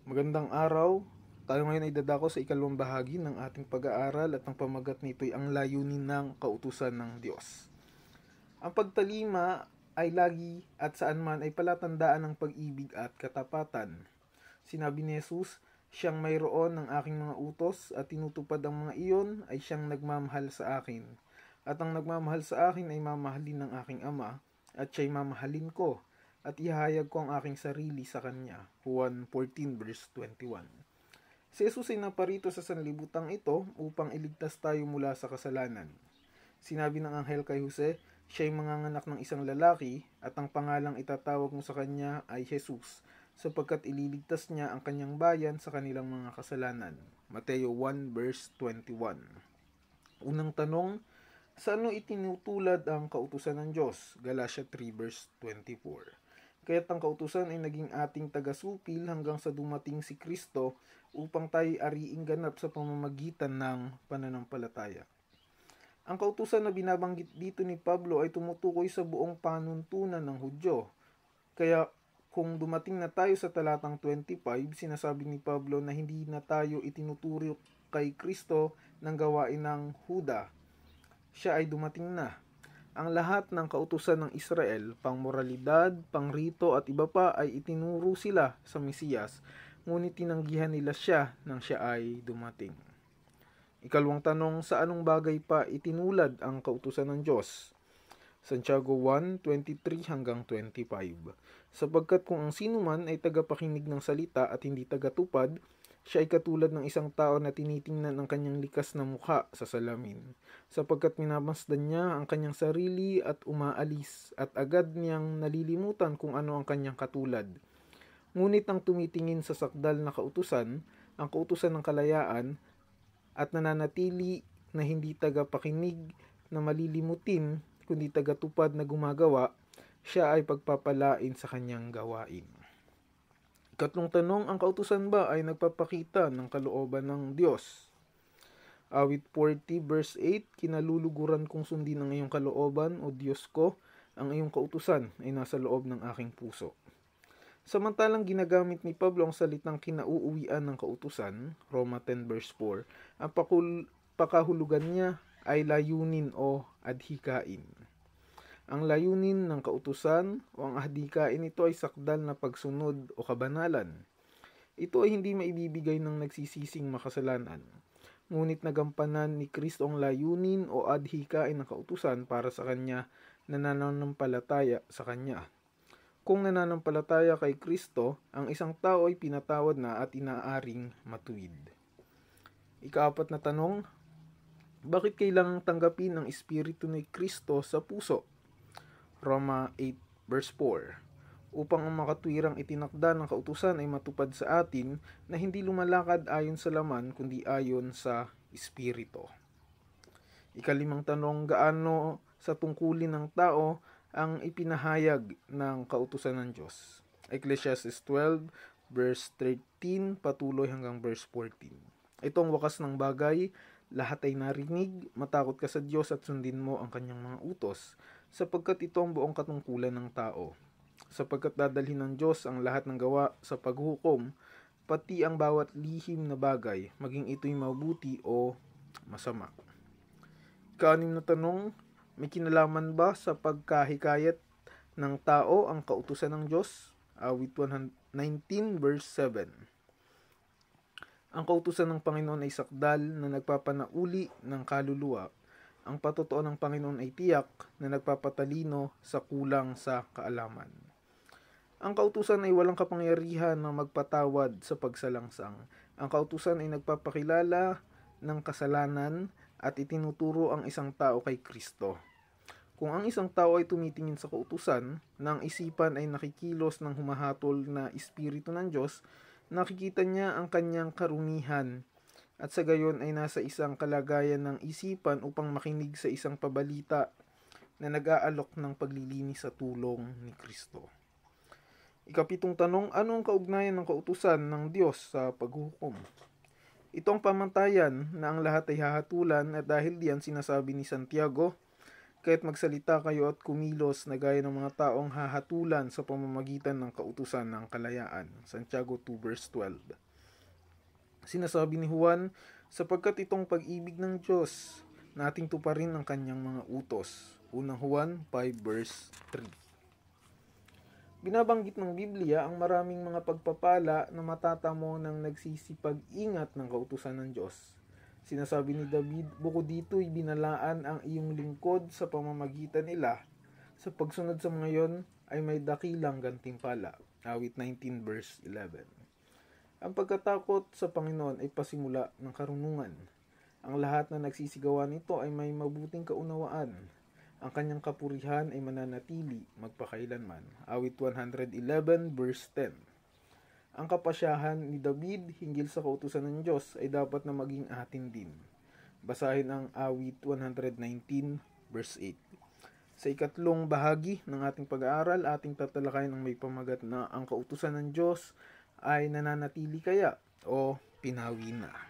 Magandang araw. Tayo ngayon ay dadako sa ikalawang bahagi ng ating pag-aaral at ang pamagat nito ay ang layunin ng kautusan ng Diyos. Ang pagtalima ay lagi at saan man ay palatandaan ng pag-ibig at katapatan. Sinabi ni Jesus, siyang mayroon ng aking mga utos at tinutupad ang mga iyon ay siyang nagmamahal sa akin. At ang nagmamahal sa akin ay mamahalin ng aking Ama at siya'y mamahalin ko at ihahayag ko ang aking sarili sa kanya. Juan 14 verse 21. Si Jesus ay naparito sa sanlibutang ito upang iligtas tayo mula sa kasalanan. Sinabi ng anghel kay Jose, siya ay manganganak ng isang lalaki at ang pangalang itatawag mo sa kanya ay Jesus, sapagkat ililigtas niya ang kanyang bayan sa kanilang mga kasalanan. Mateo 1 verse 21. Unang tanong, sa ano itinutulad ang kautusan ng Diyos? Galatia 3 verse 24. Kaya't ang kautusan ay naging ating tagasupil hanggang sa dumating si Kristo upang tayo ariing ganap sa pamamagitan ng pananampalataya. Ang kautusan na binabanggit dito ni Pablo ay tumutukoy sa buong panuntunan ng Hudyo. Kaya kung dumating na tayo sa talatang 25, sinasabi ni Pablo na hindi na tayo itinuturo kay Kristo ng gawain ng Huda. Siya ay dumating na. Ang lahat ng kautusan ng Israel, pangmoralidad, pangrito at iba pa ay itinuro sila sa Mesiyas, ngunit tinanggihan nila siya nang siya ay dumating. Ikalawang tanong, sa anong bagay pa itinulad ang kautusan ng Diyos? Santiago 1:23 hanggang 25. Sapagkat kung ang sinuman ay tagapakinig ng salita at hindi tagatupad, siya ay katulad ng isang tao na tinitingnan ang kanyang likas na mukha sa salamin, sapagkat minamasdan niya ang kanyang sarili at umaalis, at agad niyang nalilimutan kung ano ang kanyang katulad. Ngunit ang tumitingin sa sakdal na kautusan, ang kautusan ng kalayaan, at nananatili na hindi tagapakinig na malilimutin, kundi tagatupad na gumagawa, siya ay pagpapalain sa kanyang gawain. Ikatlong tanong, ang kautusan ba ay nagpapakita ng kalooban ng Diyos? Awit 40 verse 8, kinaluluguran kong sundin ang iyong kalooban, o Diyos ko, ang iyong kautusan ay nasa loob ng aking puso. Samantalang ginagamit ni Pablo ang salitang kinauuwian ng kautusan, Roma 10 verse 4, ang pakahulugan niya ay layunin o adhikain. Ang layunin ng kautusan o ang adhikain ito ay sakdal na pagsunod o kabanalan. Ito ay hindi maibibigay ng nagsisising makasalanan. Ngunit nagampanan ni Kristo ang layunin o adhikain ng kautusan para sa kanya na nananampalataya sa kanya. Kung nananampalataya kay Kristo, ang isang tao ay pinatawad na at inaaring matuwid. Ikaapat na tanong, bakit kailangang tanggapin ang Espiritu ni Kristo sa puso? Roma 8 verse 4. Upang ang makatwirang itinakda ng kautusan ay matupad sa atin na hindi lumalakad ayon sa laman kundi ayon sa Espiritu. Ikalimang tanong, gaano sa tungkulin ng tao ang ipinahayag ng kautusan ng Diyos? Ecclesiastes 12 verse 13 patuloy hanggang verse 14. Ito ang wakas ng bagay, lahat ay narinig, matakot ka sa Diyos at sundin mo ang kanyang mga utos, sapagkat ito ang buong katungkulan ng tao. Sapagkat dadalhin ng Diyos ang lahat ng gawa sa paghukom, pati ang bawat lihim na bagay, maging ito'y mabuti o masama. Ika-6 na tanong, may kinalaman ba sa pagkahikayat ng tao ang kautusan ng Diyos? Awit 119 verse 7. Ang kautusan ng Panginoon ay sakdal na nagpapanauli ng kaluluwa. Ang patotoo ng Panginoon ay tiyak na nagpapatalino sa kulang sa kaalaman. Ang kautusan ay walang kapangyarihan na magpatawad sa pagsalangsang. Ang kautusan ay nagpapakilala ng kasalanan at itinuturo ang isang tao kay Kristo. Kung ang isang tao ay tumitingin sa kautusan, na ang isipan ay nakikilos ng humahatol na Espiritu ng Diyos, nakikita niya ang kanyang karumihan at sa gayon ay nasa isang kalagayan ng isipan upang makinig sa isang pabalita na nag-aalok ng paglilinis sa tulong ni Kristo. Ikapitong tanong, ano ang kaugnayan ng kautusan ng Diyos sa paghukom? Ito ang pamantayan na ang lahat ay hahatulan at dahil diyan sinasabi ni Santiago Kaya't magsalita kayo at kumilos na gaya ng mga taong hahatulan sa pamamagitan ng kautusan ng kalayaan. Santiago 2 verse 12. Sinasabi ni Juan, sapagkat itong pag-ibig ng Diyos, nating tuparin ang kanyang mga utos. Unang Juan 5 verse 3. Binabanggit ng Biblia ang maraming mga pagpapala na matatamo ng nagsisipag-ingat ng kautusan ng Diyos. Sinasabi ni David, bukod dito'y binalaan ang iyong lingkod sa pamamagitan nila. Sa pagsunod sa mga yon ay may dakilang gantimpala. Awit 19 verse 11. Ang pagkatakot sa Panginoon ay pasimula ng karunungan. Ang lahat na nagsisigawa nito ay may mabuting kaunawaan. Ang kanyang kapurihan ay mananatili magpakailanman. Awit 111 verse 10. Ang kapasyahan ni David hinggil sa kautusan ng Diyos ay dapat na maging atin din. Basahin ang awit 119 verse 8. Sa ikatlong bahagi ng ating pag-aaral, ating tatalakayin ang may pamagat na ang kautusan ng Diyos ay nananatili kaya o pinawi na.